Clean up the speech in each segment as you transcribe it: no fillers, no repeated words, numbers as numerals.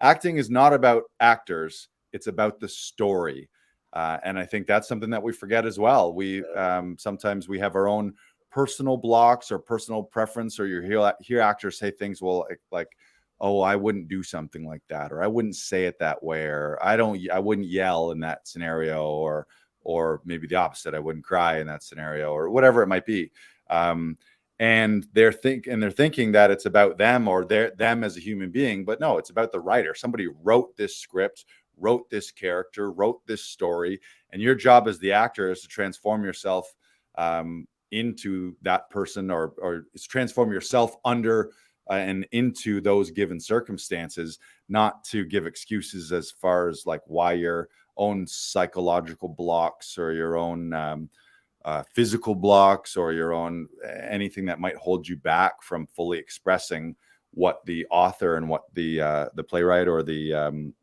acting is not about actors. It's about the story. And I think that's something that we forget as well. We sometimes we have our own personal blocks or personal preference, or you hear actors say things, well, like, oh, I wouldn't do something like that, or I wouldn't say it that way, or I wouldn't yell in that scenario, or maybe the opposite, I wouldn't cry in that scenario, or whatever it might be. And they're thinking that it's about them or them as a human being, but no, it's about the writer. Somebody wrote this script, wrote this character, wrote this story, and your job as the actor is to transform yourself into that person, or transform yourself under and into those given circumstances, not to give excuses as far as like why your own psychological blocks or your own physical blocks or your own anything that might hold you back from fully expressing what the author and what the playwright or the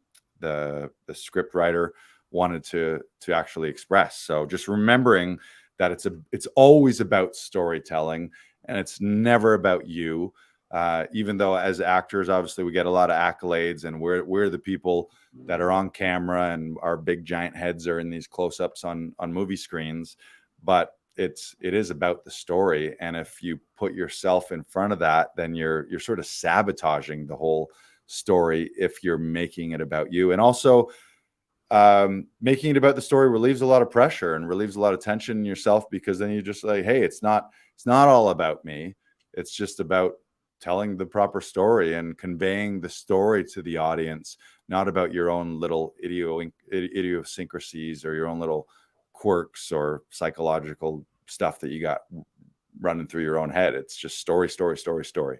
script writer wanted to actually express. So just remembering that it's always about storytelling, and it's never about you. Even though as actors, obviously we get a lot of accolades, and we're the people that are on camera, and our big giant heads are in these close-ups on movie screens. But it is about the story, and if you put yourself in front of that, then you're sort of sabotaging the whole story if you're making it about you. And also making it about the story relieves a lot of pressure and relieves a lot of tension in yourself, because then you're just like, hey, it's not all about me. It's just about telling the proper story and conveying the story to the audience, not about your own little idiosyncrasies or your own little quirks or psychological stuff that you got running through your own head. It's just story, story, story, story.